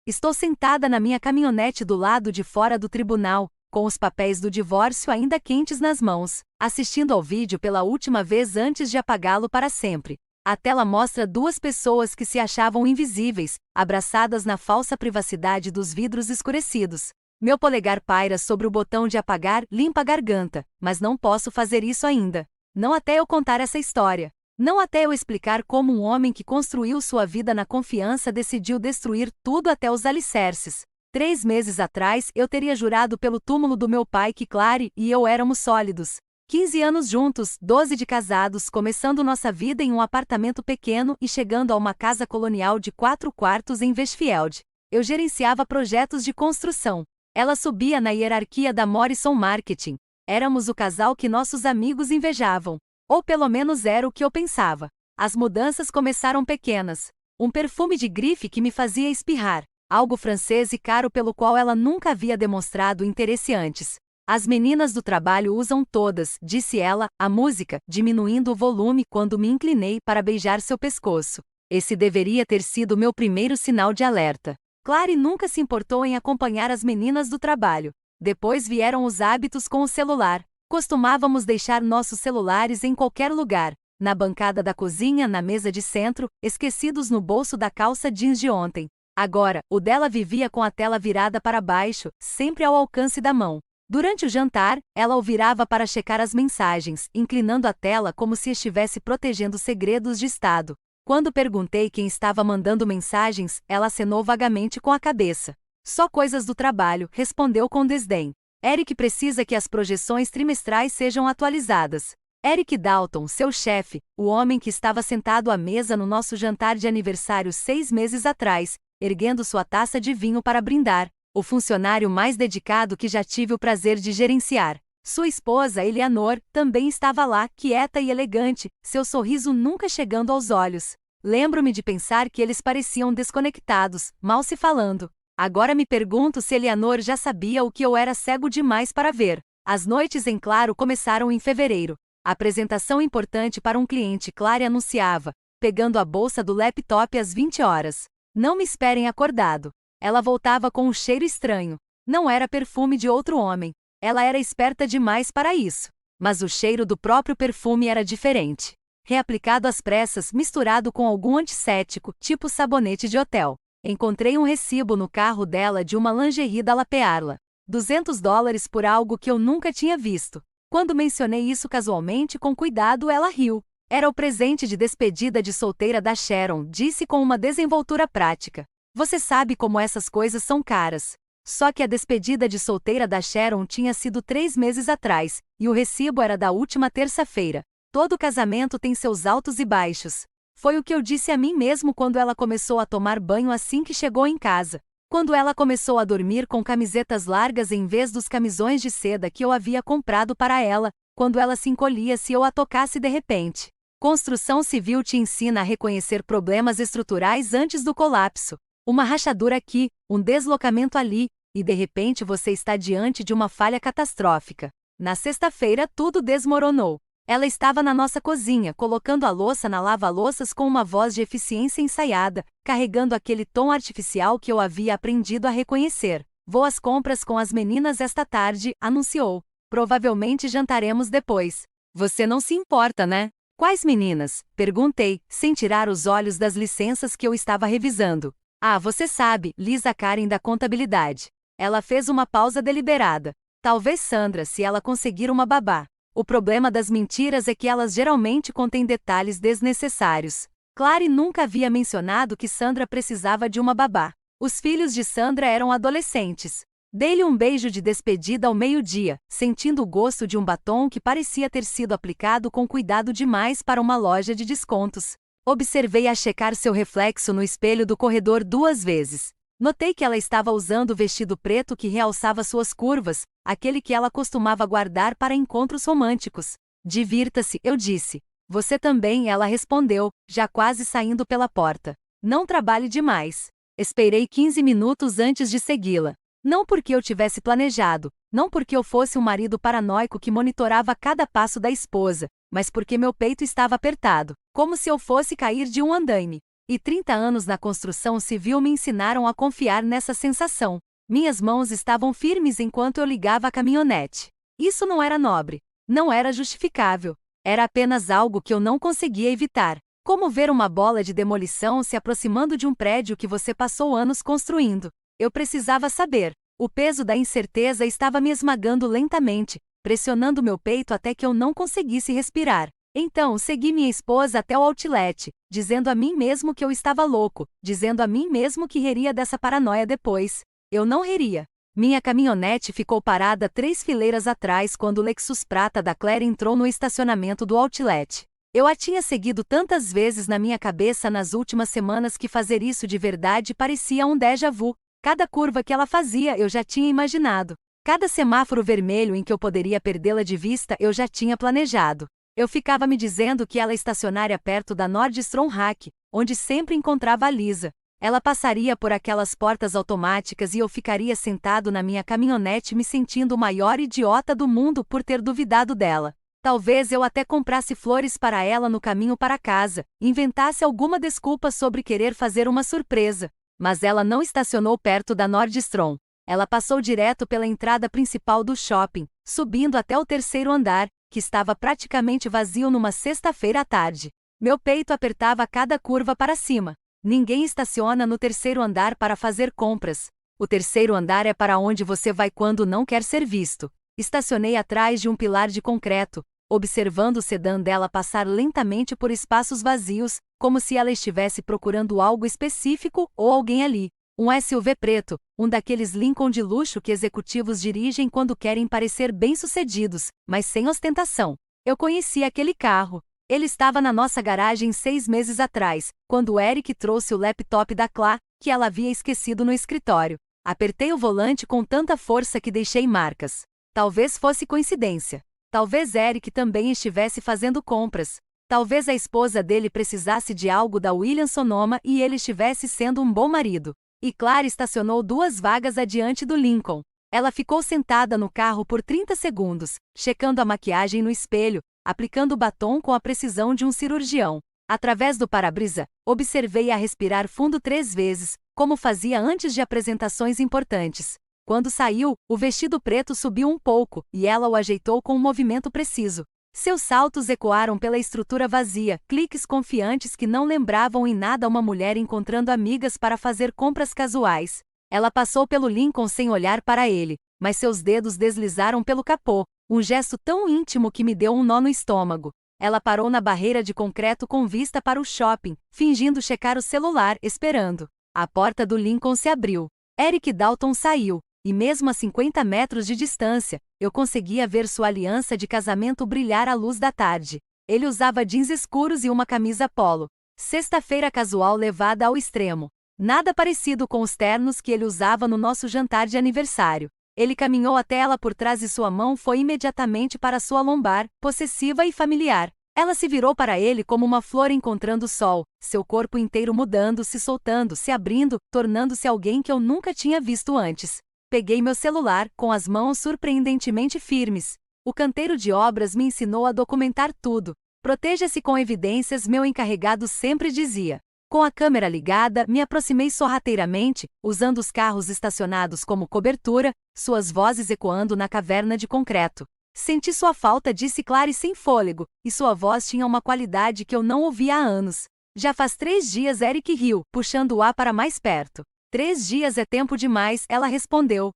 Estou sentada na minha caminhonete do lado de fora do tribunal, com os papéis do divórcio ainda quentes nas mãos, assistindo ao vídeo pela última vez antes de apagá-lo para sempre. A tela mostra duas pessoas que se achavam invisíveis, abraçadas na falsa privacidade dos vidros escurecidos. Meu polegar paira sobre o botão de apagar, limpa a garganta, mas não posso fazer isso ainda. Não até eu contar essa história. Não até eu explicar como um homem que construiu sua vida na confiança decidiu destruir tudo até os alicerces. 3 meses atrás eu teria jurado pelo túmulo do meu pai que Clary e eu éramos sólidos. 15 anos juntos, 12 de casados, começando nossa vida em um apartamento pequeno e chegando a uma casa colonial de 4 quartos em Westfield. Eu gerenciava projetos de construção. Ela subia na hierarquia da Morrison Marketing. Éramos o casal que nossos amigos invejavam. Ou pelo menos era o que eu pensava. As mudanças começaram pequenas. Um perfume de grife que me fazia espirrar. Algo francês e caro pelo qual ela nunca havia demonstrado interesse antes. As meninas do trabalho usam todas, disse ela, a música, diminuindo o volume quando me inclinei para beijar seu pescoço. Esse deveria ter sido meu primeiro sinal de alerta. Clary nunca se importou em acompanhar as meninas do trabalho. Depois vieram os hábitos com o celular. Costumávamos deixar nossos celulares em qualquer lugar, na bancada da cozinha, na mesa de centro, esquecidos no bolso da calça jeans de ontem. Agora, o dela vivia com a tela virada para baixo, sempre ao alcance da mão. Durante o jantar, ela o virava para checar as mensagens, inclinando a tela como se estivesse protegendo segredos de Estado. Quando perguntei quem estava mandando mensagens, ela acenou vagamente com a cabeça. Só coisas do trabalho, respondeu com desdém. Eric precisa que as projeções trimestrais sejam atualizadas. Eric Dalton, seu chefe, o homem que estava sentado à mesa no nosso jantar de aniversário 6 meses atrás, erguendo sua taça de vinho para brindar, o funcionário mais dedicado que já tive o prazer de gerenciar. Sua esposa, Eleanor, também estava lá, quieta e elegante, seu sorriso nunca chegando aos olhos. Lembro-me de pensar que eles pareciam desconectados, mal se falando. Agora me pergunto se Eleanor já sabia o que eu era cego demais para ver. As noites em claro começaram em fevereiro. Apresentação importante para um cliente, Clary anunciava, pegando a bolsa do laptop às 20 horas. Não me esperem acordado. Ela voltava com um cheiro estranho. Não era perfume de outro homem. Ela era esperta demais para isso. Mas o cheiro do próprio perfume era diferente. Reaplicado às pressas, misturado com algum antisséptico, tipo sabonete de hotel. Encontrei um recibo no carro dela de uma lingerie da La Perla. $200 por algo que eu nunca tinha visto. Quando mencionei isso casualmente com cuidado, ela riu. Era o presente de despedida de solteira da Sharon, disse com uma desenvoltura prática. Você sabe como essas coisas são caras. Só que a despedida de solteira da Sharon tinha sido 3 meses atrás, e o recibo era da última terça-feira. Todo casamento tem seus altos e baixos. Foi o que eu disse a mim mesmo quando ela começou a tomar banho assim que chegou em casa. Quando ela começou a dormir com camisetas largas em vez dos camisões de seda que eu havia comprado para ela, quando ela se encolhia se eu a tocasse de repente. Construção civil te ensina a reconhecer problemas estruturais antes do colapso. Uma rachadura aqui, um deslocamento ali, e de repente você está diante de uma falha catastrófica. Na sexta-feira tudo desmoronou. Ela estava na nossa cozinha, colocando a louça na lava-louças com uma voz de eficiência ensaiada, carregando aquele tom artificial que eu havia aprendido a reconhecer. Vou às compras com as meninas esta tarde, anunciou. Provavelmente jantaremos depois. Você não se importa, né? Quais meninas? Perguntei, sem tirar os olhos das licenças que eu estava revisando. Ah, você sabe, Lisa Karen da contabilidade. Ela fez uma pausa deliberada. Talvez Sandra, se ela conseguir uma babá. O problema das mentiras é que elas geralmente contêm detalhes desnecessários. Clary nunca havia mencionado que Sandra precisava de uma babá. Os filhos de Sandra eram adolescentes. Dei-lhe um beijo de despedida ao meio-dia, sentindo o gosto de um batom que parecia ter sido aplicado com cuidado demais para uma loja de descontos. Observei-a checar seu reflexo no espelho do corredor 2 vezes. Notei que ela estava usando o vestido preto que realçava suas curvas, aquele que ela costumava guardar para encontros românticos. Divirta-se, eu disse. Você também, ela respondeu, já quase saindo pela porta. Não trabalhe demais. Esperei 15 minutos antes de segui-la. Não porque eu tivesse planejado, não porque eu fosse um marido paranoico que monitorava cada passo da esposa, mas porque meu peito estava apertado, como se eu fosse cair de um andaime. E 30 anos na construção civil me ensinaram a confiar nessa sensação. Minhas mãos estavam firmes enquanto eu ligava a caminhonete. Isso não era nobre. Não era justificável. Era apenas algo que eu não conseguia evitar. Como ver uma bola de demolição se aproximando de um prédio que você passou anos construindo. Eu precisava saber. O peso da incerteza estava me esmagando lentamente, pressionando meu peito até que eu não conseguisse respirar. Então, segui minha esposa até o outlet, dizendo a mim mesmo que eu estava louco, dizendo a mim mesmo que riria dessa paranoia depois. Eu não riria. Minha caminhonete ficou parada 3 fileiras atrás quando o Lexus prata da Claire entrou no estacionamento do outlet. Eu a tinha seguido tantas vezes na minha cabeça nas últimas semanas que fazer isso de verdade parecia um déjà vu. Cada curva que ela fazia eu já tinha imaginado. Cada semáforo vermelho em que eu poderia perdê-la de vista eu já tinha planejado. Eu ficava me dizendo que ela estacionaria perto da Nordstrom Rack, onde sempre encontrava a Lisa. Ela passaria por aquelas portas automáticas e eu ficaria sentado na minha caminhonete me sentindo o maior idiota do mundo por ter duvidado dela. Talvez eu até comprasse flores para ela no caminho para casa, inventasse alguma desculpa sobre querer fazer uma surpresa. Mas ela não estacionou perto da Nordstrom. Ela passou direto pela entrada principal do shopping, subindo até o 3º andar, que estava praticamente vazio numa sexta-feira à tarde. Meu peito apertava a cada curva para cima. Ninguém estaciona no 3º andar para fazer compras. O 3º andar é para onde você vai quando não quer ser visto. Estacionei atrás de um pilar de concreto, observando o sedã dela passar lentamente por espaços vazios, como se ela estivesse procurando algo específico ou alguém ali. Um SUV preto, um daqueles Lincoln de luxo que executivos dirigem quando querem parecer bem-sucedidos, mas sem ostentação. Eu conhecia aquele carro. Ele estava na nossa garagem 6 meses atrás, quando o Eric trouxe o laptop da Clá, que ela havia esquecido no escritório. Apertei o volante com tanta força que deixei marcas. Talvez fosse coincidência. Talvez Eric também estivesse fazendo compras. Talvez a esposa dele precisasse de algo da Williams-Sonoma e ele estivesse sendo um bom marido. E Clara estacionou 2 vagas adiante do Lincoln. Ela ficou sentada no carro por 30 segundos, checando a maquiagem no espelho, aplicando o batom com a precisão de um cirurgião. Através do para-brisa, observei-a respirar fundo 3 vezes, como fazia antes de apresentações importantes. Quando saiu, o vestido preto subiu um pouco, e ela o ajeitou com um movimento preciso. Seus saltos ecoaram pela estrutura vazia, cliques confiantes que não lembravam em nada uma mulher encontrando amigas para fazer compras casuais. Ela passou pelo Lincoln sem olhar para ele, mas seus dedos deslizaram pelo capô, um gesto tão íntimo que me deu um nó no estômago. Ela parou na barreira de concreto com vista para o shopping, fingindo checar o celular, esperando. A porta do Lincoln se abriu. Eric Dalton saiu. E mesmo a 50 metros de distância, eu conseguia ver sua aliança de casamento brilhar à luz da tarde. Ele usava jeans escuros e uma camisa polo. Sexta-feira casual levada ao extremo. Nada parecido com os ternos que ele usava no nosso jantar de aniversário. Ele caminhou até ela por trás e sua mão foi imediatamente para sua lombar, possessiva e familiar. Ela se virou para ele como uma flor encontrando o sol, seu corpo inteiro mudando, se soltando, se abrindo, tornando-se alguém que eu nunca tinha visto antes. Peguei meu celular, com as mãos surpreendentemente firmes. O canteiro de obras me ensinou a documentar tudo. Proteja-se com evidências, meu encarregado sempre dizia. Com a câmera ligada, me aproximei sorrateiramente, usando os carros estacionados como cobertura, suas vozes ecoando na caverna de concreto. Senti sua falta, disse Clary sem fôlego, e sua voz tinha uma qualidade que eu não ouvia há anos. Já faz 3 dias, Eric riu, puxando o ar para mais perto. 3 dias é tempo demais, ela respondeu.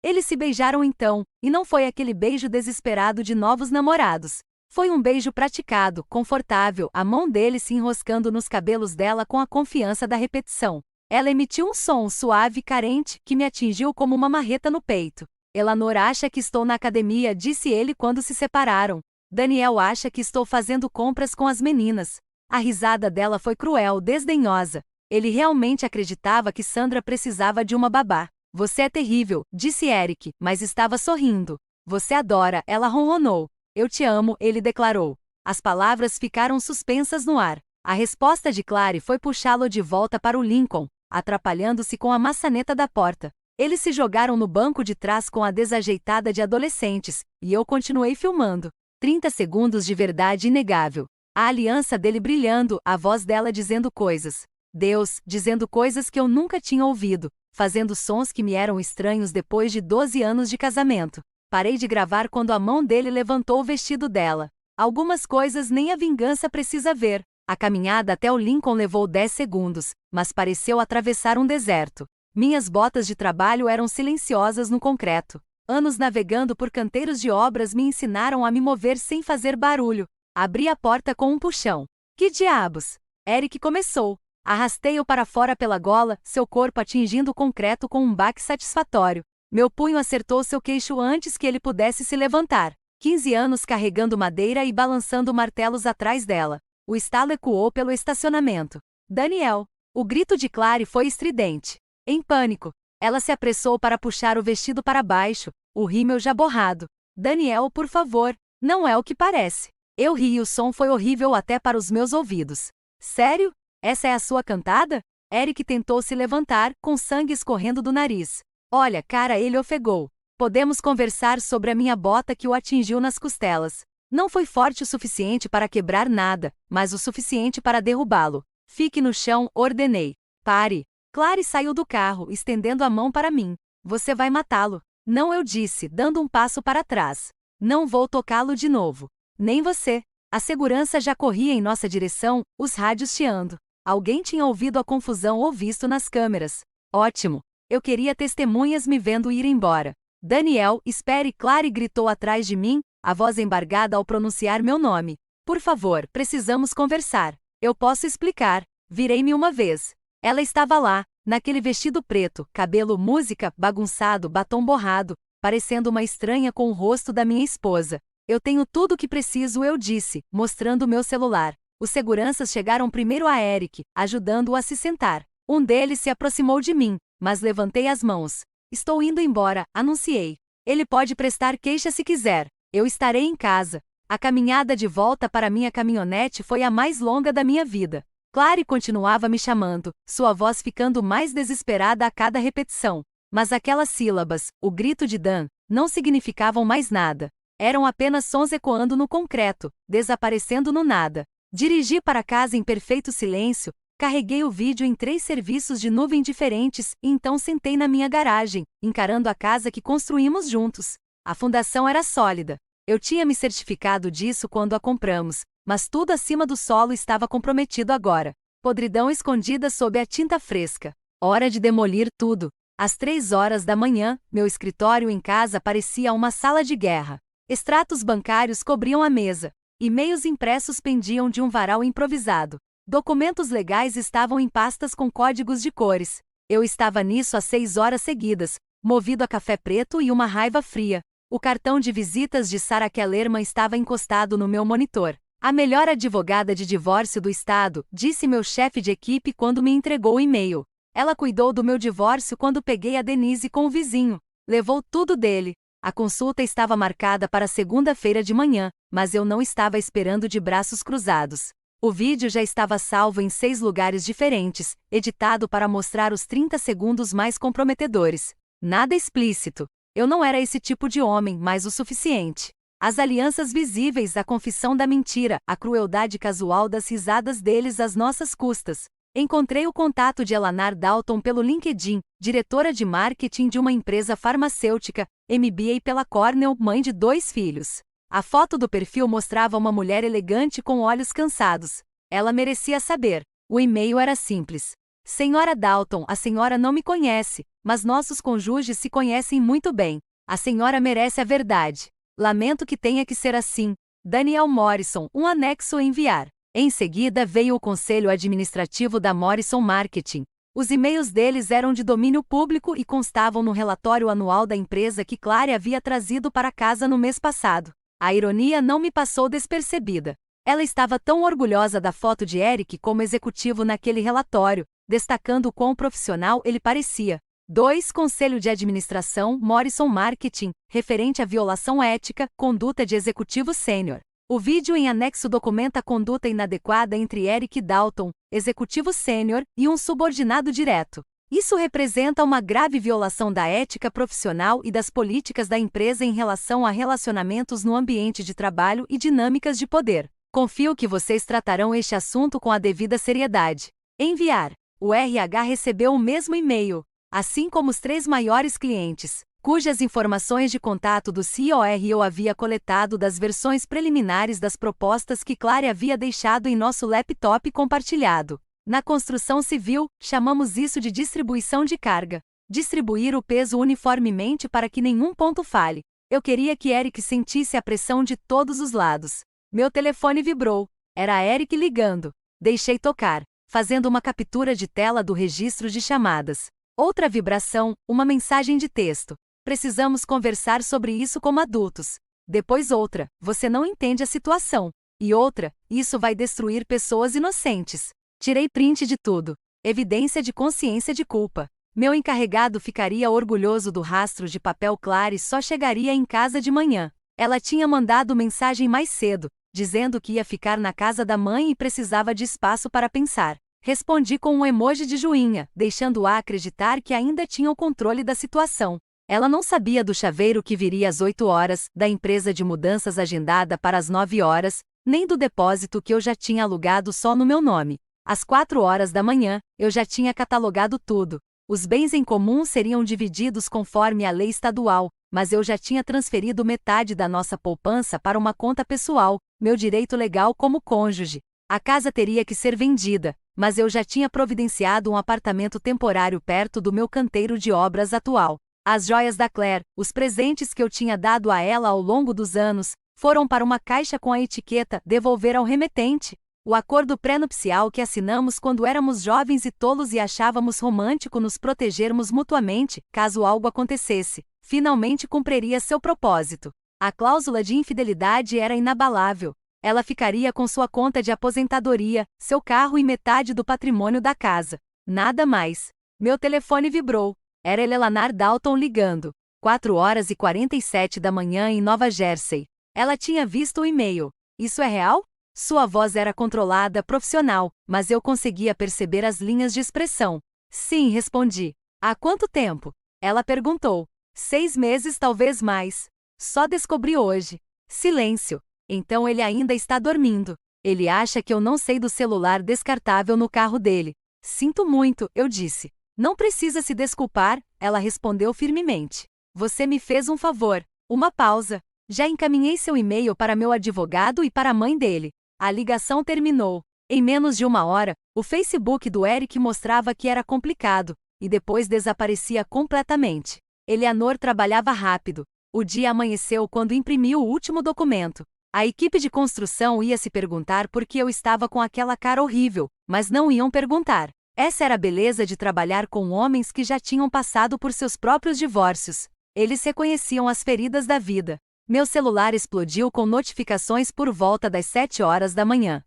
Eles se beijaram então, e não foi aquele beijo desesperado de novos namorados. Foi um beijo praticado, confortável, a mão dele se enroscando nos cabelos dela com a confiança da repetição. Ela emitiu um som suave e carente, que me atingiu como uma marreta no peito. Eleanor acha que estou na academia, disse ele quando se separaram. Daniel acha que estou fazendo compras com as meninas. A risada dela foi cruel, desdenhosa. Ele realmente acreditava que Sandra precisava de uma babá. Você é terrível, disse Eric, mas estava sorrindo. Você adora, ela ronronou. Eu te amo, ele declarou. As palavras ficaram suspensas no ar. A resposta de Clary foi puxá-lo de volta para o Lincoln, atrapalhando-se com a maçaneta da porta. Eles se jogaram no banco de trás com a desajeitada de adolescentes, e eu continuei filmando. 30 segundos de verdade inegável. A aliança dele brilhando, a voz dela dizendo coisas. Deus, dizendo coisas que eu nunca tinha ouvido, fazendo sons que me eram estranhos depois de 12 anos de casamento. Parei de gravar quando a mão dele levantou o vestido dela. Algumas coisas nem a vingança precisa ver. A caminhada até o Lincoln levou 10 segundos, mas pareceu atravessar um deserto. Minhas botas de trabalho eram silenciosas no concreto. Anos navegando por canteiros de obras me ensinaram a me mover sem fazer barulho. Abri a porta com um puxão. Que diabos? Eric começou. Arrastei-o para fora pela gola, seu corpo atingindo o concreto com um baque satisfatório. Meu punho acertou seu queixo antes que ele pudesse se levantar. 15 anos carregando madeira e balançando martelos atrás dela. O estalo ecoou pelo estacionamento. Daniel! O grito de Clary foi estridente. Em pânico, ela se apressou para puxar o vestido para baixo, o rímel já borrado. Daniel, por favor, não é o que parece. Eu ri e o som foi horrível até para os meus ouvidos. Sério? Essa é a sua cantada? Eric tentou se levantar, com sangue escorrendo do nariz. Olha, cara, ele ofegou. Podemos conversar sobre a minha bota que o atingiu nas costelas. Não foi forte o suficiente para quebrar nada, mas o suficiente para derrubá-lo. Fique no chão, ordenei. Pare. Clary saiu do carro, estendendo a mão para mim. Você vai matá-lo. Não, eu disse, dando um passo para trás. Não vou tocá-lo de novo. Nem você. A segurança já corria em nossa direção, os rádios chiando. Alguém tinha ouvido a confusão ou visto nas câmeras. Ótimo. Eu queria testemunhas me vendo ir embora. Daniel, espere, Clary gritou atrás de mim, a voz embargada ao pronunciar meu nome. Por favor, precisamos conversar. Eu posso explicar. Virei-me uma vez. Ela estava lá, naquele vestido preto, cabelo música, bagunçado, batom borrado, parecendo uma estranha com o rosto da minha esposa. Eu tenho tudo o que preciso, eu disse, mostrando meu celular. Os seguranças chegaram primeiro a Eric, ajudando-o a se sentar. Um deles se aproximou de mim, mas levantei as mãos. Estou indo embora, anunciei. Ele pode prestar queixa se quiser. Eu estarei em casa. A caminhada de volta para minha caminhonete foi a mais longa da minha vida. Clary continuava me chamando, sua voz ficando mais desesperada a cada repetição. Mas aquelas sílabas, o grito de Dan, não significavam mais nada. Eram apenas sons ecoando no concreto, desaparecendo no nada. Dirigi para casa em perfeito silêncio, carreguei o vídeo em 3 serviços de nuvem diferentes e então sentei na minha garagem, encarando a casa que construímos juntos. A fundação era sólida. Eu tinha me certificado disso quando a compramos, mas tudo acima do solo estava comprometido agora. Podridão escondida sob a tinta fresca. Hora de demolir tudo. Às 3 horas da manhã, meu escritório em casa parecia uma sala de guerra. Extratos bancários cobriam a mesa. E-mails impressos pendiam de um varal improvisado. Documentos legais estavam em pastas com códigos de cores. Eu estava nisso há 6 horas seguidas, movido a café preto e uma raiva fria. O cartão de visitas de Sarah Kellerman estava encostado no meu monitor. A melhor advogada de divórcio do estado, disse meu chefe de equipe quando me entregou o e-mail. Ela cuidou do meu divórcio quando peguei a Denise com o vizinho. Levou tudo dele. A consulta estava marcada para segunda-feira de manhã, mas eu não estava esperando de braços cruzados. O vídeo já estava salvo em 6 lugares diferentes, editado para mostrar os 30 segundos mais comprometedores. Nada explícito. Eu não era esse tipo de homem, mas o suficiente. As alianças visíveis, a confissão da mentira, a crueldade casual das risadas deles às nossas custas. Encontrei o contato de Eleanor Dalton pelo LinkedIn, diretora de marketing de uma empresa farmacêutica, MBA pela Cornell, mãe de 2 filhos. A foto do perfil mostrava uma mulher elegante com olhos cansados. Ela merecia saber. O e-mail era simples. Senhora Dalton, a senhora não me conhece, mas nossos cônjuges se conhecem muito bem. A senhora merece a verdade. Lamento que tenha que ser assim. Daniel Morrison, um anexo a enviar. Em seguida veio o conselho administrativo da Morrison Marketing. Os e-mails deles eram de domínio público e constavam no relatório anual da empresa que Clary havia trazido para casa no mês passado. A ironia não me passou despercebida. Ela estava tão orgulhosa da foto de Eric como executivo naquele relatório, destacando o quão profissional ele parecia. 2. Conselho de Administração, Morrison Marketing, referente à violação ética, conduta de executivo sênior. O vídeo em anexo documenta a conduta inadequada entre Eric Dalton, executivo sênior, e um subordinado direto. Isso representa uma grave violação da ética profissional e das políticas da empresa em relação a relacionamentos no ambiente de trabalho e dinâmicas de poder. Confio que vocês tratarão este assunto com a devida seriedade. Enviar. O RH recebeu o mesmo e-mail, assim como os 3 maiores clientes, cujas informações de contato do COR eu havia coletado das versões preliminares das propostas que Clary havia deixado em nosso laptop compartilhado. Na construção civil, chamamos isso de distribuição de carga. Distribuir o peso uniformemente para que nenhum ponto falhe. Eu queria que Eric sentisse a pressão de todos os lados. Meu telefone vibrou. Era Eric ligando. Deixei tocar, fazendo uma captura de tela do registro de chamadas. Outra vibração, uma mensagem de texto. Precisamos conversar sobre isso como adultos. Depois outra, você não entende a situação. E outra, isso vai destruir pessoas inocentes. Tirei print de tudo. Evidência de consciência de culpa. Meu encarregado ficaria orgulhoso do rastro de papel Clary só chegaria em casa de manhã. Ela tinha mandado mensagem mais cedo, dizendo que ia ficar na casa da mãe e precisava de espaço para pensar. Respondi com um emoji de joinha, deixando-a acreditar que ainda tinha o controle da situação. Ela não sabia do chaveiro que viria às 8 horas, da empresa de mudanças agendada para as 9 horas, nem do depósito que eu já tinha alugado só no meu nome. Às 4 horas da manhã, eu já tinha catalogado tudo. Os bens em comum seriam divididos conforme a lei estadual, mas eu já tinha transferido metade da nossa poupança para uma conta pessoal, meu direito legal como cônjuge. A casa teria que ser vendida, mas eu já tinha providenciado um apartamento temporário perto do meu canteiro de obras atual. As joias da Claire, os presentes que eu tinha dado a ela ao longo dos anos, foram para uma caixa com a etiqueta "devolver ao remetente". O acordo pré-nupcial que assinamos quando éramos jovens e tolos e achávamos romântico nos protegermos mutuamente, caso algo acontecesse, finalmente cumpriria seu propósito. A cláusula de infidelidade era inabalável. Ela ficaria com sua conta de aposentadoria, seu carro e metade do patrimônio da casa. Nada mais. Meu telefone vibrou. Era Eleanor Dalton ligando. 4h47 da manhã em Nova Jersey. Ela tinha visto o e-mail. Isso é real? Sua voz era controlada, profissional, mas eu conseguia perceber as linhas de expressão. Sim, respondi. Há quanto tempo? Ela perguntou. 6 meses, talvez mais. Só descobri hoje. Silêncio. Então ele ainda está dormindo. Ele acha que eu não sei do celular descartável no carro dele. Sinto muito, eu disse. Não precisa se desculpar, ela respondeu firmemente. Você me fez um favor. Uma pausa. Já encaminhei seu e-mail para meu advogado e para a mãe dele. A ligação terminou. Em menos de 1 hora, o Facebook do Eric mostrava que era complicado, e depois desaparecia completamente. Eleanor trabalhava rápido. O dia amanheceu quando imprimiu o último documento. A equipe de construção ia se perguntar por que eu estava com aquela cara horrível, mas não iam perguntar. Essa era a beleza de trabalhar com homens que já tinham passado por seus próprios divórcios. Eles reconheciam as feridas da vida. Meu celular explodiu com notificações por volta das 7 horas da manhã.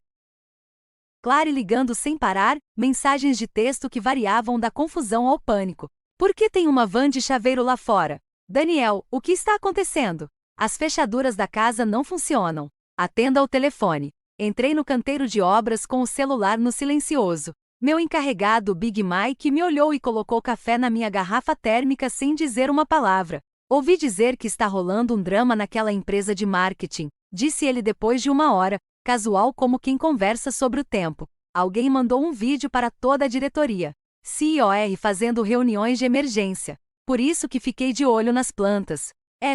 Clary ligando sem parar, mensagens de texto que variavam da confusão ao pânico. Por que tem uma van de chaveiro lá fora? Daniel, o que está acontecendo? As fechaduras da casa não funcionam. Atenda ao telefone. Entrei no canteiro de obras com o celular no silencioso. Meu encarregado, Big Mike, me olhou e colocou café na minha garrafa térmica sem dizer uma palavra. Ouvi dizer que está rolando um drama naquela empresa de marketing, disse ele depois de 1 hora, casual como quem conversa sobre o tempo. Alguém mandou um vídeo para toda a diretoria. COR fazendo reuniões de emergência. Por isso que fiquei de olho nas plantas.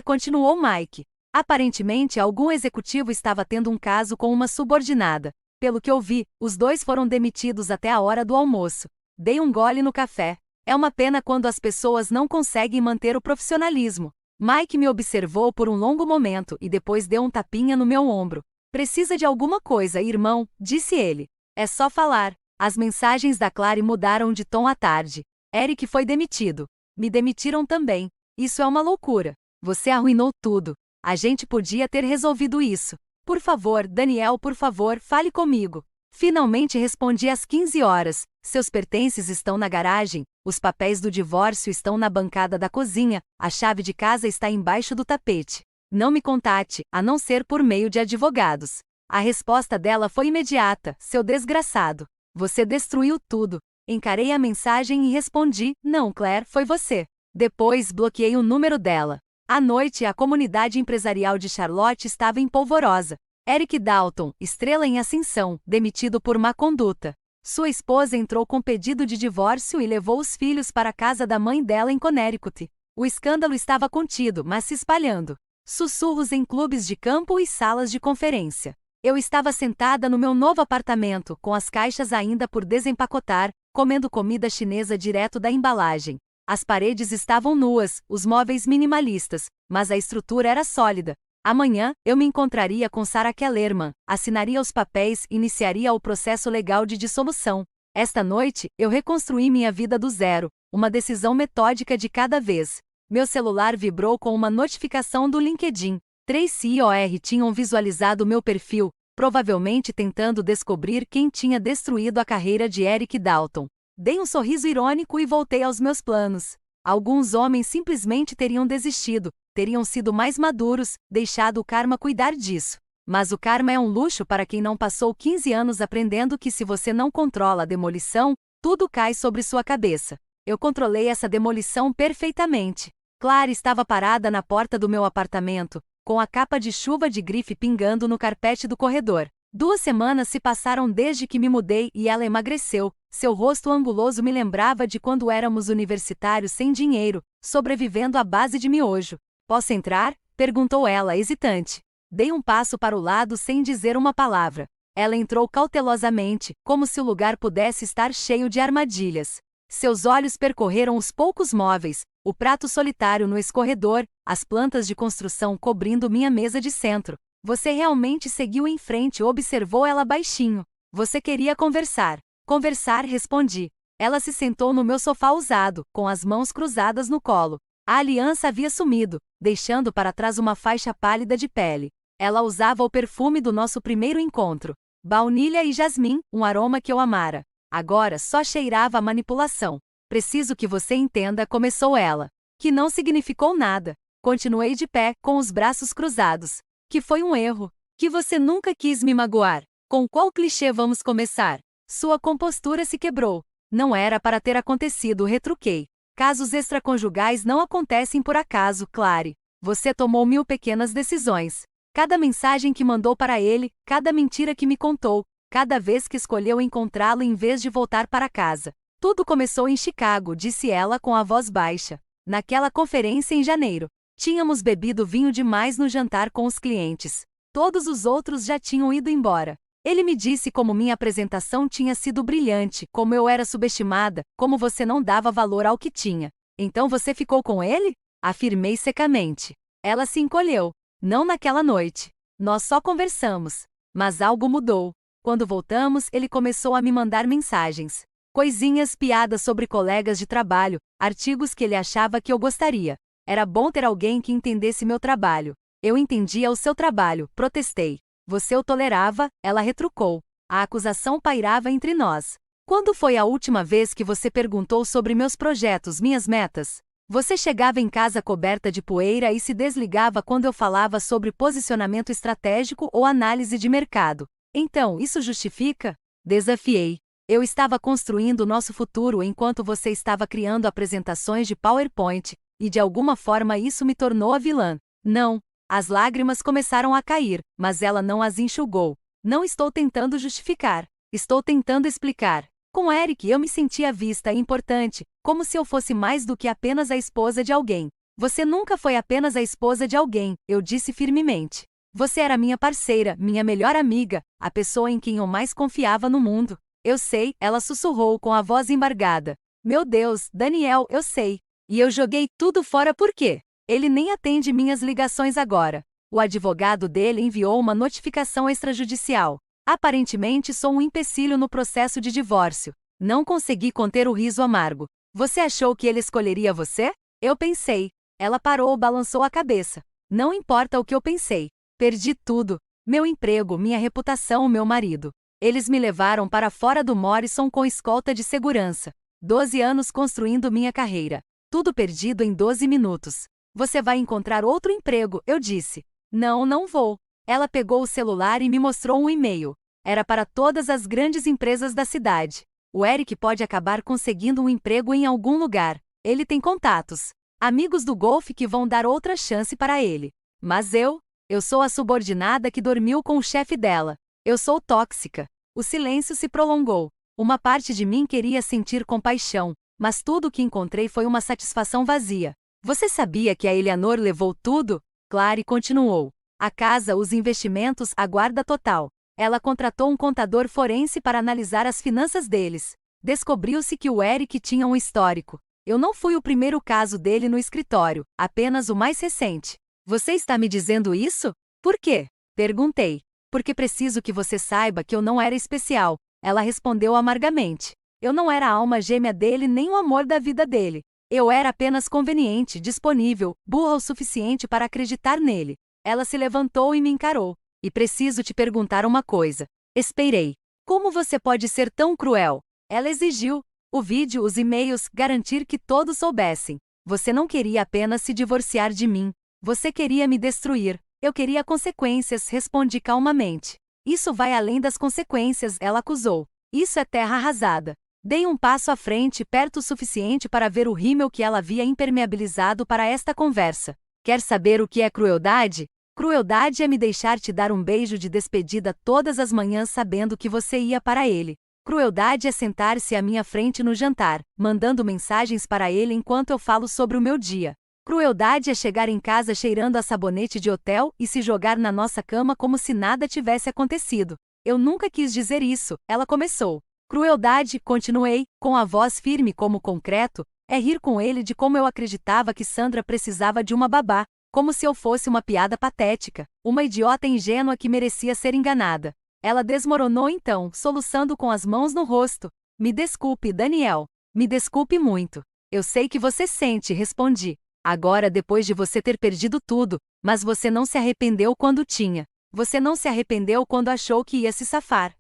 Continuou Mike. Aparentemente algum executivo estava tendo um caso com uma subordinada. Pelo que eu vi, os 2 foram demitidos até a hora do almoço. Dei um gole no café. É uma pena quando as pessoas não conseguem manter o profissionalismo. Mike me observou por um longo momento e depois deu um tapinha no meu ombro. Precisa de alguma coisa, irmão, disse ele. É só falar. As mensagens da Clary mudaram de tom à tarde. Eric foi demitido. Me demitiram também. Isso é uma loucura. Você arruinou tudo. A gente podia ter resolvido isso. Por favor, Daniel, por favor, fale comigo. Finalmente respondi às 15 horas. Seus pertences estão na garagem, os papéis do divórcio estão na bancada da cozinha, a chave de casa está embaixo do tapete. Não me contate, a não ser por meio de advogados. A resposta dela foi imediata, seu desgraçado. Você destruiu tudo. Encarei a mensagem e respondi, não, Claire, foi você. Depois bloqueei o número dela. À noite, a comunidade empresarial de Charlotte estava em polvorosa. Eric Dalton, estrela em ascensão, demitido por má conduta. Sua esposa entrou com pedido de divórcio e levou os filhos para a casa da mãe dela em Connecticut. O escândalo estava contido, mas se espalhando. Sussurros em clubes de campo e salas de conferência. Eu estava sentada no meu novo apartamento, com as caixas ainda por desempacotar, comendo comida chinesa direto da embalagem. As paredes estavam nuas, os móveis minimalistas, mas a estrutura era sólida. Amanhã, eu me encontraria com Sarah Kellerman, assinaria os papéis e iniciaria o processo legal de dissolução. Esta noite, eu reconstruí minha vida do zero, uma decisão metódica de cada vez. Meu celular vibrou com uma notificação do LinkedIn. 3 CIOR tinham visualizado meu perfil, provavelmente tentando descobrir quem tinha destruído a carreira de Eric Dalton. Dei um sorriso irônico e voltei aos meus planos. Alguns homens simplesmente teriam desistido, teriam sido mais maduros, deixado o karma cuidar disso. Mas o karma é um luxo para quem não passou 15 anos aprendendo que se você não controla a demolição, tudo cai sobre sua cabeça. Eu controlei essa demolição perfeitamente. Clara estava parada na porta do meu apartamento, com a capa de chuva de grife pingando no carpete do corredor. 2 semanas se passaram desde que me mudei e ela emagreceu. Seu rosto anguloso me lembrava de quando éramos universitários sem dinheiro, sobrevivendo à base de miojo. Posso entrar? Perguntou ela, hesitante. Dei um passo para o lado sem dizer uma palavra. Ela entrou cautelosamente, como se o lugar pudesse estar cheio de armadilhas. Seus olhos percorreram os poucos móveis, o prato solitário no escorredor, as plantas de construção cobrindo minha mesa de centro. Você realmente seguiu em frente, observou ela baixinho. Você queria conversar. Conversar, respondi. Ela se sentou no meu sofá usado, com as mãos cruzadas no colo. A aliança havia sumido, deixando para trás uma faixa pálida de pele. Ela usava o perfume do nosso primeiro encontro. Baunilha e jasmim, um aroma que eu amara. Agora só cheirava a manipulação. Preciso que você entenda, começou ela. Que não significou nada. Continuei de pé, com os braços cruzados. Que foi um erro. Que você nunca quis me magoar. Com qual clichê vamos começar? Sua compostura se quebrou. Não era para ter acontecido, retruquei. Casos extraconjugais não acontecem por acaso, Clary. Você tomou 1000 pequenas decisões. Cada mensagem que mandou para ele, cada mentira que me contou, cada vez que escolheu encontrá-lo em vez de voltar para casa. Tudo começou em Chicago, disse ela com a voz baixa. Naquela conferência em janeiro. Tínhamos bebido vinho demais no jantar com os clientes. Todos os outros já tinham ido embora. Ele me disse como minha apresentação tinha sido brilhante, como eu era subestimada, como você não dava valor ao que tinha. Então você ficou com ele? Afirmei secamente. Ela se encolheu. Não naquela noite. Nós só conversamos. Mas algo mudou. Quando voltamos, ele começou a me mandar mensagens. Coisinhas, piadas sobre colegas de trabalho, artigos que ele achava que eu gostaria. Era bom ter alguém que entendesse meu trabalho. Eu entendia o seu trabalho, protestei. Você o tolerava, ela retrucou. A acusação pairava entre nós. Quando foi a última vez que você perguntou sobre meus projetos, minhas metas? Você chegava em casa coberta de poeira e se desligava quando eu falava sobre posicionamento estratégico ou análise de mercado. Então, isso justifica? Desafiei. Eu estava construindo nosso futuro enquanto você estava criando apresentações de PowerPoint, e de alguma forma isso me tornou a vilã. Não. As lágrimas começaram a cair, mas ela não as enxugou. Não estou tentando justificar. Estou tentando explicar. Com Eric eu me sentia vista e importante, como se eu fosse mais do que apenas a esposa de alguém. Você nunca foi apenas a esposa de alguém, eu disse firmemente. Você era minha parceira, minha melhor amiga, a pessoa em quem eu mais confiava no mundo. Eu sei, ela sussurrou com a voz embargada. Meu Deus, Daniel, eu sei. E eu joguei tudo fora por quê? Ele nem atende minhas ligações agora. O advogado dele enviou uma notificação extrajudicial. Aparentemente sou um empecilho no processo de divórcio. Não consegui conter o riso amargo. Você achou que ele escolheria você? Eu pensei. Ela parou, balançou a cabeça. Não importa o que eu pensei. Perdi tudo. Meu emprego, minha reputação, meu marido. Eles me levaram para fora do Morrison com escolta de segurança. 12 anos construindo minha carreira. Tudo perdido em 12 minutos. Você vai encontrar outro emprego, eu disse. Não, não vou. Ela pegou o celular e me mostrou um e-mail. Era para todas as grandes empresas da cidade. O Eric pode acabar conseguindo um emprego em algum lugar. Ele tem contatos. Amigos do golfe que vão dar outra chance para ele. Mas eu Eu sou a subordinada que dormiu com o chefe dela. Eu sou tóxica. O silêncio se prolongou. Uma parte de mim queria sentir compaixão, mas tudo o que encontrei foi uma satisfação vazia. Você sabia que a Eleanor levou tudo? Clary continuou. A casa, os investimentos, a guarda total. Ela contratou um contador forense para analisar as finanças deles. Descobriu-se que o Eric tinha um histórico. Eu não fui o primeiro caso dele no escritório, apenas o mais recente. Você está me dizendo isso? Por quê? Perguntei. Porque preciso que você saiba que eu não era especial. Ela respondeu amargamente. Eu não era a alma gêmea dele nem o amor da vida dele. Eu era apenas conveniente, disponível, burra o suficiente para acreditar nele. Ela se levantou e me encarou. E preciso te perguntar uma coisa. Esperei. Como você pode ser tão cruel? Ela exigiu. O vídeo, os e-mails, garantir que todos soubessem. Você não queria apenas se divorciar de mim. Você queria me destruir. Eu queria consequências, respondi calmamente. Isso vai além das consequências, ela acusou. Isso é terra arrasada. Dei um passo à frente, perto o suficiente para ver o rímel que ela havia impermeabilizado para esta conversa. Quer saber o que é crueldade? Crueldade é me deixar te dar um beijo de despedida todas as manhãs sabendo que você ia para ele. Crueldade é sentar-se à minha frente no jantar, mandando mensagens para ele enquanto eu falo sobre o meu dia. Crueldade é chegar em casa cheirando a sabonete de hotel e se jogar na nossa cama como se nada tivesse acontecido. Eu nunca quis dizer isso, ela começou. Crueldade, continuei, com a voz firme como concreto, é rir com ele de como eu acreditava que Sandra precisava de uma babá, como se eu fosse uma piada patética, uma idiota ingênua que merecia ser enganada. Ela desmoronou então, soluçando com as mãos no rosto. Me desculpe, Daniel. Me desculpe muito. Eu sei que você sente, respondi. Agora, depois de você ter perdido tudo, mas você não se arrependeu quando tinha. Você não se arrependeu quando achou que ia se safar.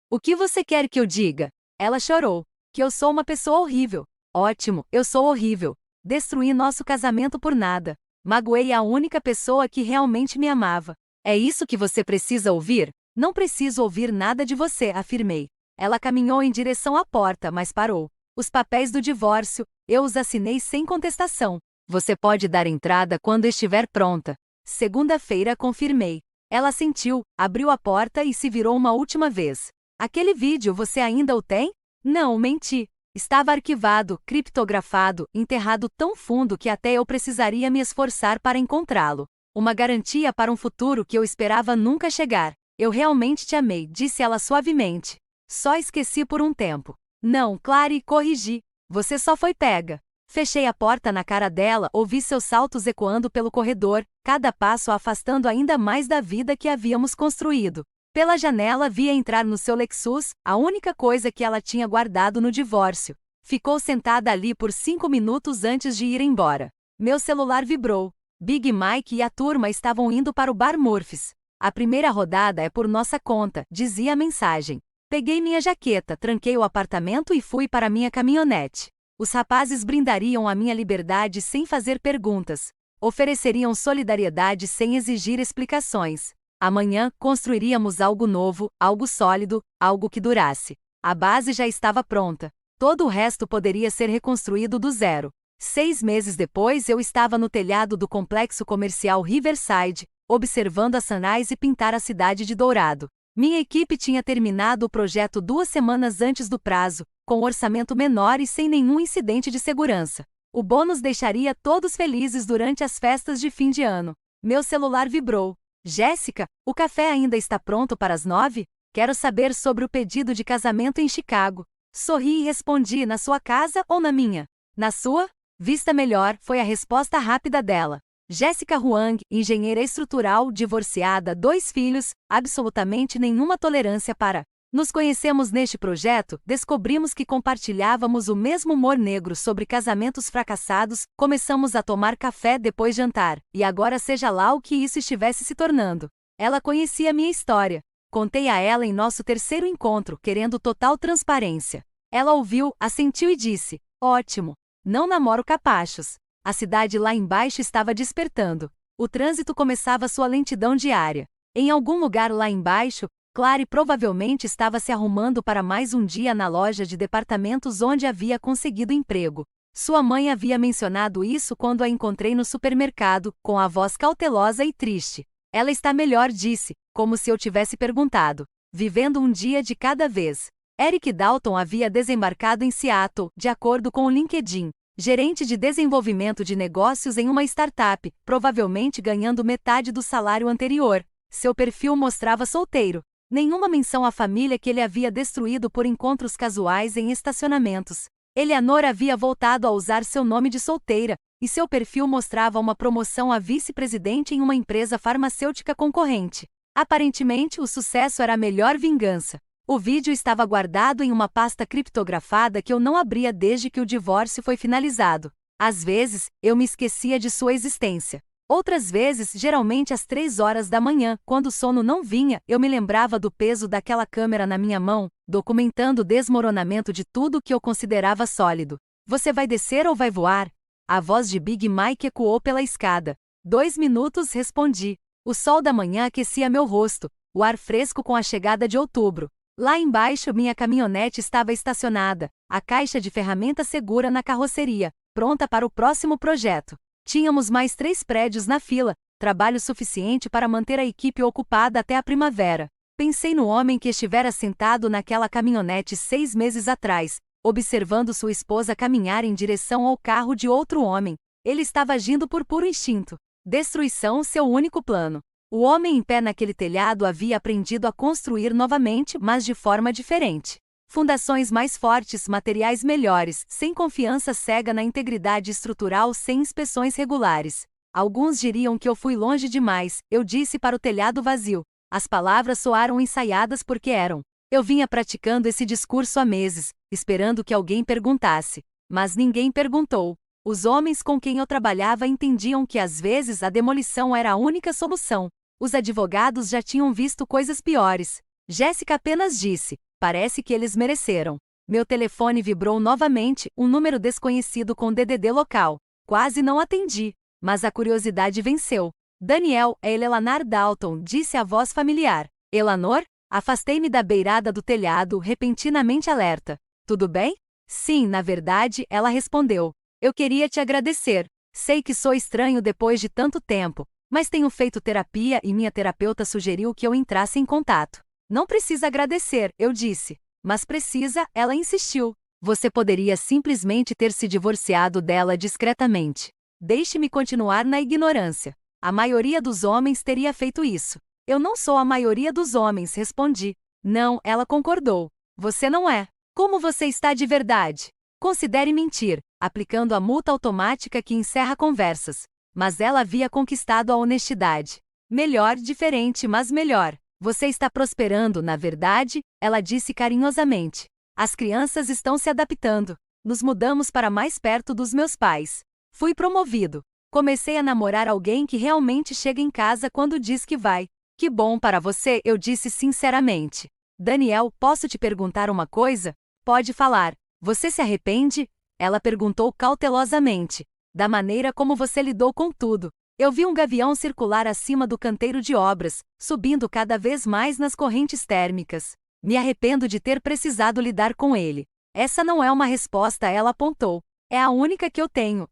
O que você quer que eu diga? Ela chorou. Que eu sou uma pessoa horrível. Ótimo, eu sou horrível. Destruí nosso casamento por nada. Magoei a única pessoa que realmente me amava. É isso que você precisa ouvir? Não preciso ouvir nada de você, afirmei. Ela caminhou em direção à porta, mas parou. Os papéis do divórcio, eu os assinei sem contestação. Você pode dar entrada quando estiver pronta. Segunda-feira, confirmei. Ela assentiu, abriu a porta e se virou uma última vez. Aquele vídeo você ainda o tem? Não, menti. Estava arquivado, criptografado, enterrado tão fundo que até eu precisaria me esforçar para encontrá-lo. Uma garantia para um futuro que eu esperava nunca chegar. Eu realmente te amei, disse ela suavemente. Só esqueci por um tempo. Não, Clary, corrigi. Você só foi pega. Fechei a porta na cara dela, ouvi seus saltos ecoando pelo corredor, cada passo a afastando ainda mais da vida que havíamos construído. Pela janela via entrar no seu Lexus, a única coisa que ela tinha guardado no divórcio. Ficou sentada ali por 5 minutos antes de ir embora. Meu celular vibrou. Big Mike e a turma estavam indo para o Bar Murphys. A primeira rodada é por nossa conta, dizia a mensagem. Peguei minha jaqueta, tranquei o apartamento e fui para minha caminhonete. Os rapazes brindariam a minha liberdade sem fazer perguntas. Ofereceriam solidariedade sem exigir explicações. Amanhã, construiríamos algo novo, algo sólido, algo que durasse. A base já estava pronta. Todo o resto poderia ser reconstruído do zero. 6 meses depois eu estava no telhado do complexo comercial Riverside, observando a sunrise pintar a cidade de dourado. Minha equipe tinha terminado o projeto 2 semanas antes do prazo, com orçamento menor e sem nenhum incidente de segurança. O bônus deixaria todos felizes durante as festas de fim de ano. Meu celular vibrou. Jéssica, o café ainda está pronto para as 9? Quero saber sobre o pedido de casamento em Chicago. Sorri e respondi: na sua casa ou na minha? Na sua? Vista melhor, foi a resposta rápida dela. Jéssica Huang, engenheira estrutural, divorciada, 2 filhos, absolutamente nenhuma tolerância para. Nos conhecemos neste projeto, descobrimos que compartilhávamos o mesmo humor negro sobre casamentos fracassados, começamos a tomar café depois de jantar, e agora seja lá o que isso estivesse se tornando. Ela conhecia minha história. Contei a ela em nosso terceiro encontro, querendo total transparência. Ela ouviu, assentiu e disse: ótimo. Não namoro capachos. A cidade lá embaixo estava despertando. O trânsito começava sua lentidão diária. Em algum lugar lá embaixo, Clary provavelmente estava se arrumando para mais um dia na loja de departamentos onde havia conseguido emprego. Sua mãe havia mencionado isso quando a encontrei no supermercado, com a voz cautelosa e triste. Ela está melhor, disse, como se eu tivesse perguntado. Vivendo um dia de cada vez. Eric Dalton havia desembarcado em Seattle, de acordo com o LinkedIn. Gerente de desenvolvimento de negócios em uma startup, provavelmente ganhando metade do salário anterior. Seu perfil mostrava solteiro. Nenhuma menção à família que ele havia destruído por encontros casuais em estacionamentos. Eleanor havia voltado a usar seu nome de solteira, e seu perfil mostrava uma promoção a vice-presidente em uma empresa farmacêutica concorrente. Aparentemente, o sucesso era a melhor vingança. O vídeo estava guardado em uma pasta criptografada que eu não abria desde que o divórcio foi finalizado. Às vezes, eu me esquecia de sua existência. Outras vezes, geralmente às 3 horas da manhã, quando o sono não vinha, eu me lembrava do peso daquela câmera na minha mão, documentando o desmoronamento de tudo que eu considerava sólido. Você vai descer ou vai voar? A voz de Big Mike ecoou pela escada. 2 minutos, respondi. O sol da manhã aquecia meu rosto, o ar fresco com a chegada de outubro. Lá embaixo, minha caminhonete estava estacionada, a caixa de ferramentas segura na carroceria, pronta para o próximo projeto. Tínhamos mais 3 prédios na fila, trabalho suficiente para manter a equipe ocupada até a primavera. Pensei no homem que estivera sentado naquela caminhonete 6 meses atrás, observando sua esposa caminhar em direção ao carro de outro homem. Ele estava agindo por puro instinto. Destruição, seu único plano. O homem em pé naquele telhado havia aprendido a construir novamente, mas de forma diferente. Fundações mais fortes, materiais melhores, sem confiança cega na integridade estrutural, sem inspeções regulares. Alguns diriam que eu fui longe demais, eu disse para o telhado vazio. As palavras soaram ensaiadas porque eram. Eu vinha praticando esse discurso há meses, esperando que alguém perguntasse. Mas ninguém perguntou. Os homens com quem eu trabalhava entendiam que às vezes a demolição era a única solução. Os advogados já tinham visto coisas piores. Jéssica apenas disse, parece que eles mereceram. Meu telefone vibrou novamente, um número desconhecido com DDD local. Quase não atendi, mas a curiosidade venceu. Daniel, é Eleanor Dalton, disse a voz familiar. Eleanor? Afastei-me da beirada do telhado, repentinamente alerta. Tudo bem? Sim, na verdade, ela respondeu. Eu queria te agradecer. Sei que sou estranho depois de tanto tempo, mas tenho feito terapia e minha terapeuta sugeriu que eu entrasse em contato. Não precisa agradecer, eu disse. Mas precisa, ela insistiu. Você poderia simplesmente ter se divorciado dela discretamente. Deixe-me continuar na ignorância. A maioria dos homens teria feito isso. Eu não sou a maioria dos homens, respondi. Não, ela concordou. Você não é. Como você está de verdade? Considere mentir, aplicando a multa automática que encerra conversas. Mas ela havia conquistado a honestidade. Melhor, diferente, mas melhor. Você está prosperando, na verdade, ela disse carinhosamente. As crianças estão se adaptando. Nos mudamos para mais perto dos meus pais. Fui promovido. Comecei a namorar alguém que realmente chega em casa quando diz que vai. Que bom para você, eu disse sinceramente. Daniel, posso te perguntar uma coisa? Pode falar. Você se arrepende? Ela perguntou cautelosamente. Da maneira como você lidou com tudo. Eu vi um gavião circular acima do canteiro de obras, subindo cada vez mais nas correntes térmicas. Me arrependo de ter precisado lidar com ele. Essa não é uma resposta, ela apontou. É a única que eu tenho,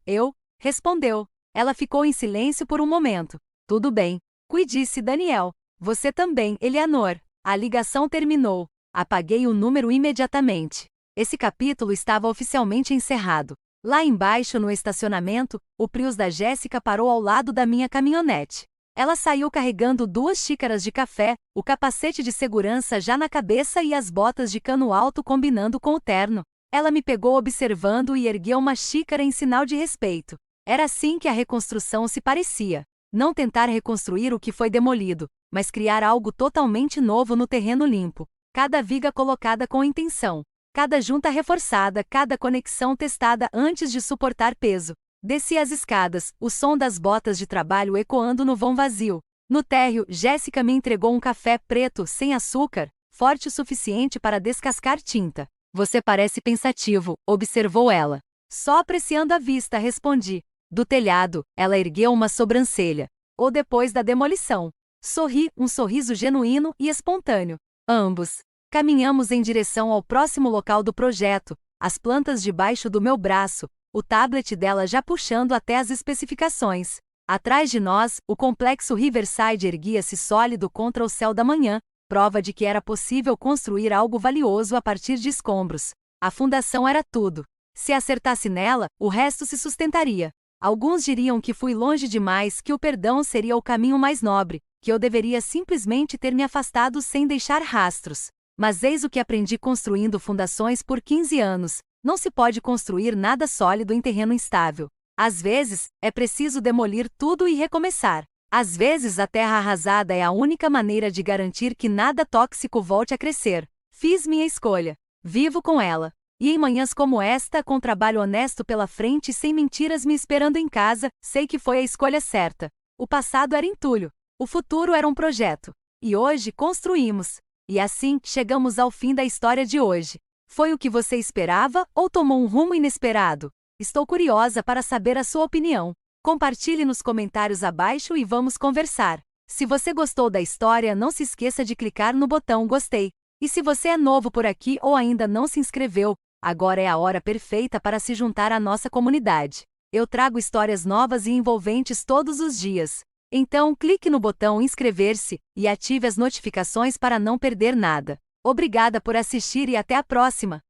respondeu. Ela ficou em silêncio por um momento. Tudo bem. Disse Daniel. Você também, Eleanor. A ligação terminou. Apaguei o número imediatamente. Esse capítulo estava oficialmente encerrado. Lá embaixo no estacionamento, o Prius da Jéssica parou ao lado da minha caminhonete. Ela saiu carregando 2 xícaras de café, o capacete de segurança já na cabeça e as botas de cano alto combinando com o terno. Ela me pegou observando e ergueu uma xícara em sinal de respeito. Era assim que a reconstrução se parecia. Não tentar reconstruir o que foi demolido, mas criar algo totalmente novo no terreno limpo. Cada viga colocada com intenção. Cada junta reforçada, cada conexão testada antes de suportar peso. Desci as escadas, o som das botas de trabalho ecoando no vão vazio. No térreo, Jéssica me entregou um café preto, sem açúcar, forte o suficiente para descascar tinta. Você parece pensativo, observou ela. Só apreciando a vista, respondi. Do telhado, ela ergueu uma sobrancelha. Ou depois da demolição. Sorri, um sorriso genuíno e espontâneo. Ambos. Caminhamos em direção ao próximo local do projeto, as plantas debaixo do meu braço, o tablet dela já puxando até as especificações. Atrás de nós, o complexo Riverside erguia-se sólido contra o céu da manhã, prova de que era possível construir algo valioso a partir de escombros. A fundação era tudo. Se acertasse nela, o resto se sustentaria. Alguns diriam que fui longe demais, que o perdão seria o caminho mais nobre, que eu deveria simplesmente ter me afastado sem deixar rastros. Mas eis o que aprendi construindo fundações por 15 anos. Não se pode construir nada sólido em terreno instável. Às vezes, é preciso demolir tudo e recomeçar. Às vezes a terra arrasada é a única maneira de garantir que nada tóxico volte a crescer. Fiz minha escolha. Vivo com ela. E em manhãs como esta, com trabalho honesto pela frente e sem mentiras me esperando em casa, sei que foi a escolha certa. O passado era entulho. O futuro era um projeto. E hoje construímos. E assim, chegamos ao fim da história de hoje. Foi o que você esperava ou tomou um rumo inesperado? Estou curiosa para saber a sua opinião. Compartilhe nos comentários abaixo e vamos conversar. Se você gostou da história, não se esqueça de clicar no botão gostei. E se você é novo por aqui ou ainda não se inscreveu, agora é a hora perfeita para se juntar à nossa comunidade. Eu trago histórias novas e envolventes todos os dias. Então, clique no botão inscrever-se e ative as notificações para não perder nada. Obrigada por assistir e até a próxima!